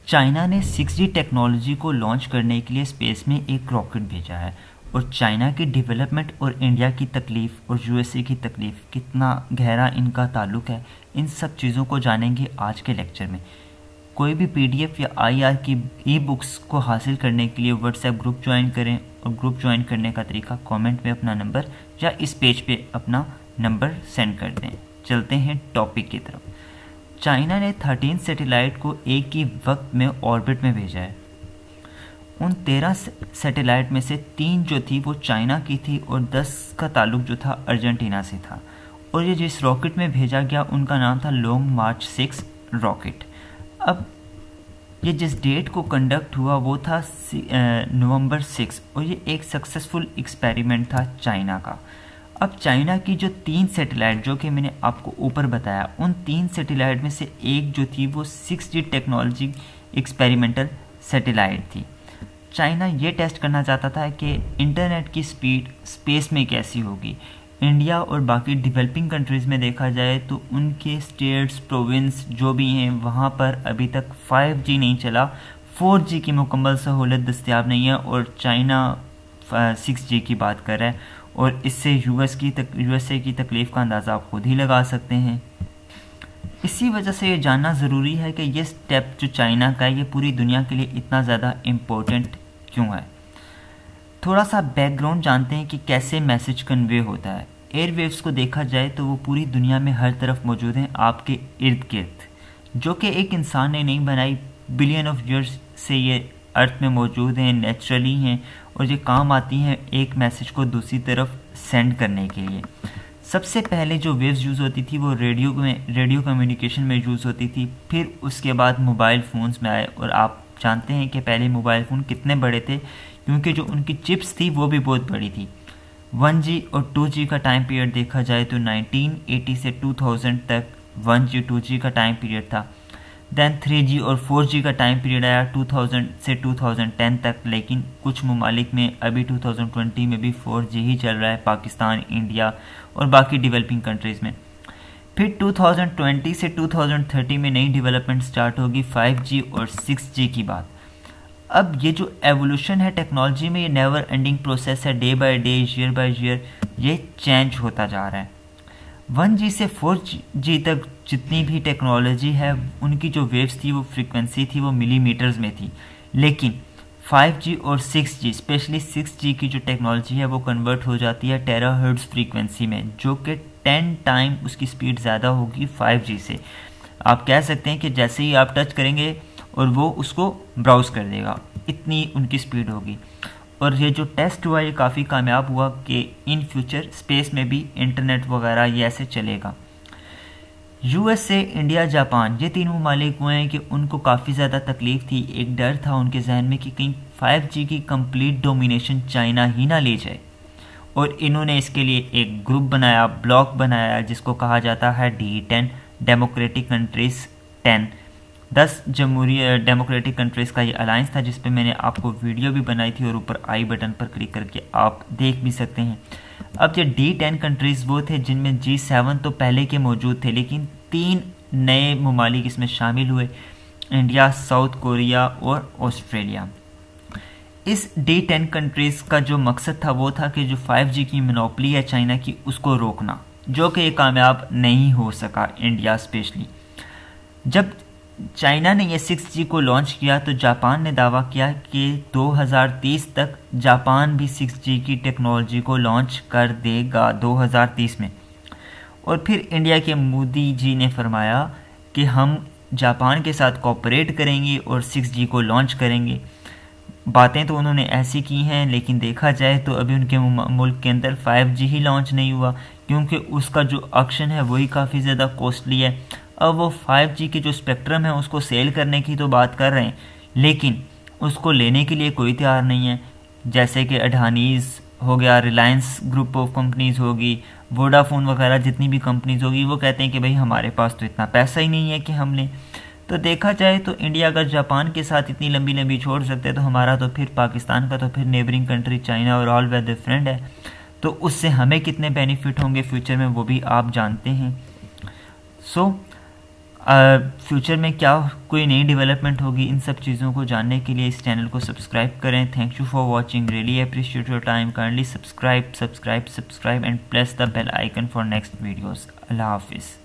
China ने 6G technology को launch करने के लिए स्पेस में एक रॉकेट भेजा है। और चाइना की डेवलपमेंट और इंडिया की तकलीफ़ और यूएसए की तकलीफ़, कितना गहरा इनका ताल्लुक़ है, इन सब चीज़ों को जानेंगे आज के लेक्चर में। कोई भी पीडीएफ या आईआर की ई बुक्स को हासिल करने के लिए व्हाट्सएप ग्रुप ज्वाइन करें, और ग्रुप ज्वाइन करने का तरीका कमेंट में अपना नंबर या इस पेज पे अपना नंबर सेंड कर दें। चलते हैं टॉपिक की तरफ। चाइना ने 13 सैटेलाइट को एक ही वक्त में ऑर्बिट में भेजा है। उन 13 सैटेलाइट में से 3 जो थी वो चाइना की थी और 10 का ताल्लुक जो था अर्जेंटीना से था। और ये जिस रॉकेट में भेजा गया उनका नाम था लॉन्ग मार्च 6 रॉकेट। अब ये जिस डेट को कंडक्ट हुआ वो था नवंबर 6 और ये एक सक्सेसफुल एक्सपेरिमेंट था चाइना का। अब चाइना की जो 3 सैटेलाइट जो कि मैंने आपको ऊपर बताया, उन 3 सैटेलाइट में से एक जो थी वो 6G टेक्नोलॉजी एक्सपेरिमेंटल सैटेलाइट थी। चाइना ये टेस्ट करना चाहता था कि इंटरनेट की स्पीड स्पेस में कैसी होगी। इंडिया और बाकी डेवलपिंग कंट्रीज़ में देखा जाए तो उनके स्टेट्स प्रोविंस जो भी हैं वहाँ पर अभी तक 5G नहीं चला, 4G की मुकम्मल सहूलत दस्तियाब नहीं है और चाइना 6G की बात कर रहा है। और इससे यूएसए की तकलीफ़ का अंदाज़ा आप खुद ही लगा सकते हैं। इसी वजह से ये जानना ज़रूरी है कि ये स्टेप जो चाइना का है ये पूरी दुनिया के लिए इतना ज़्यादा इम्पोर्टेंट क्यों है। थोड़ा सा बैकग्राउंड जानते हैं कि कैसे मैसेज कन्वे होता है। एयरवेव्स को देखा जाए तो वो पूरी दुनिया में हर तरफ मौजूद हैं, आपके इर्द गिर्द, जो कि एक इंसान ने नहीं बनाई, बिलियन ऑफ ईयर्स से ये अर्थ में मौजूद हैं, नेचुरली हैं और ये काम आती हैं एक मैसेज को दूसरी तरफ सेंड करने के लिए। सबसे पहले जो वेव्स यूज़ होती थी वो रेडियो कम्युनिकेशन में यूज़ होती थी। फिर उसके बाद मोबाइल फ़ोन्स में आए और आप जानते हैं कि पहले मोबाइल फ़ोन कितने बड़े थे, क्योंकि जो उनकी चिप्स थी वो भी बहुत बड़ी थी। 1G और 2G का टाइम पीरियड देखा जाए तो 1980 से 2000 तक 1G 2G का टाइम पीरियड था। दैन 3G और 4G का टाइम पीरियड आया 2000 से 2010 तक, लेकिन कुछ ममालिक में अभी 2020 में भी 4G ही चल रहा है, पाकिस्तान, इंडिया और बाकी डेवलपिंग कंट्रीज़ में। फिर 2020 से 2030 में नई डेवलपमेंट स्टार्ट होगी 5G और 6G की बात। अब ये जो एवोल्यूशन है टेक्नोलॉजी में, ये नेवर एंडिंग प्रोसेस है, day by day, year by year ये चेंज होता जा रहा है। 1G से 4G तक जितनी भी टेक्नोलॉजी है उनकी जो वेव्स थी वो फ्रीक्वेंसी थी वो मिलीमीटर्स में थी, लेकिन 5G और 6G स्पेशली 6G की जो टेक्नोलॉजी है वो कन्वर्ट हो जाती है टेराहर्ट्ज़ फ्रीक्वेंसी में, जो कि 10 टाइम उसकी स्पीड ज़्यादा होगी 5G से। आप कह सकते हैं कि जैसे ही आप टच करेंगे और वो उसको ब्राउज़ कर देगा, इतनी उनकी स्पीड होगी। और ये जो टेस्ट हुआ ये काफ़ी कामयाब हुआ कि इन फ्यूचर स्पेस में भी इंटरनेट वगैरह ये ऐसे चलेगा। यूएसए, इंडिया, जापान ये 3 ममालिक हुए हैं कि उनको काफ़ी ज़्यादा तकलीफ़ थी। एक डर था उनके जहन में कि कहीं 5G की कंप्लीट डोमिनेशन चाइना ही ना ले जाए, और इन्होंने इसके लिए एक ग्रुप बनाया, ब्लॉक बनाया, जिसको कहा जाता है D10 डेमोक्रेटिक कंट्रीज़ 10 जमहूरी डेमोक्रेटिक कंट्रीज़ का ये अलायंस था, जिस पे मैंने आपको वीडियो भी बनाई थी और ऊपर आई बटन पर क्लिक करके आप देख भी सकते हैं। अब ये D10 कंट्रीज़ वो थे जिनमें G7 तो पहले के मौजूद थे, लेकिन 3 नए ममालिक इसमें शामिल हुए, इंडिया, साउथ कोरिया और ऑस्ट्रेलिया। इस D10 कंट्रीज़ का जो मकसद था वो था कि जो 5G की मोनोपोली है चाइना की उसको रोकना, जो कि कामयाब नहीं हो सका इंडिया स्पेशली। जब चाइना ने ये 6G को लॉन्च किया तो जापान ने दावा किया कि 2030 तक जापान भी 6G की टेक्नोलॉजी को लॉन्च कर देगा 2030 में। और फिर इंडिया के मोदी जी ने फरमाया कि हम जापान के साथ कोऑपरेट करेंगे और 6G को लॉन्च करेंगे। बातें तो उन्होंने ऐसी की हैं, लेकिन देखा जाए तो अभी उनके मुल्क के अंदर 5G ही लॉन्च नहीं हुआ, क्योंकि उसका जो ऑक्शन है वही काफ़ी ज़्यादा कॉस्टली है। अब वो 5G की जो स्पेक्ट्रम है उसको सेल करने की तो बात कर रहे हैं, लेकिन उसको लेने के लिए कोई तैयार नहीं है। जैसे कि अडानीज़ हो गया, रिलायंस ग्रुप ऑफ कंपनीज़ होगी, वोडाफोन वगैरह जितनी भी कंपनीज़ होगी, वो कहते हैं कि भाई हमारे पास तो इतना पैसा ही नहीं है कि हम लें। तो देखा जाए तो इंडिया अगर जापान के साथ इतनी लंबी लंबी छोड़ सकते हैं तो हमारा तो फिर पाकिस्तान का तो फिर नेबरिंग कंट्री चाइना और ऑल वेदर फ्रेंड है, तो उससे हमें कितने बेनिफिट होंगे फ्यूचर में वो भी आप जानते हैं। सो फ्यूचर में क्या कोई नई डेवलपमेंट होगी, इन सब चीज़ों को जानने के लिए इस चैनल को सब्सक्राइब करें। Thank you for watching, really appreciate your time. Kindly subscribe and press the bell icon for next videos. अल्लाह हाफिज़।